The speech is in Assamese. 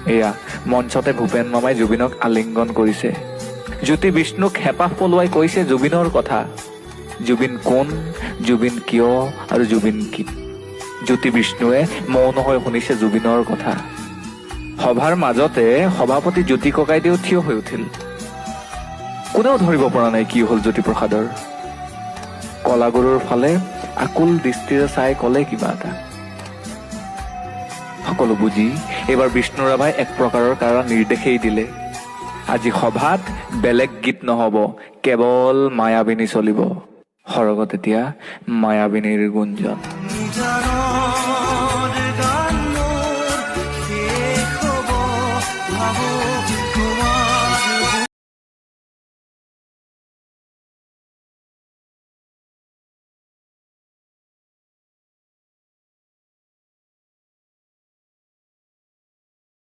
এয়া মঞ্চতে ভূপেন মামাই জুবিনক আলিংগন কৰিছে। জ্যোতি বিষ্ণুক হেঁপাহ পলুৱাই কৈছে জুবিনৰ কথা। জুবিন কোন, জুবিন কিয় আৰু জুবিন কি। জ্যোতি বিষ্ণুৱে মৌন হৈ শুনিছে জুবিনৰ কথা। সভাৰ মাজতে সভাপতি জ্যোতি ককাইদেউ থিয় হৈ উঠিল। কোনেও ধৰিব পৰা নাই কি হল জ্যোতিপ্ৰসাদৰ। কলাগুৰুৰ ফালে আকুল দৃষ্টিৰে চাই কলে কিবা এটা। সকলো বুজি এইবাৰ বিষ্ণু ৰাভাই এক প্ৰকাৰৰ কাৰা নিৰ্দেশেই দিলে। আজি সভাত বেলেগ গীত নহব, কেৱল মায়াবিনী চলিব। সৰগত এতিয়া মায়াবিনীৰ গুঞ্জন।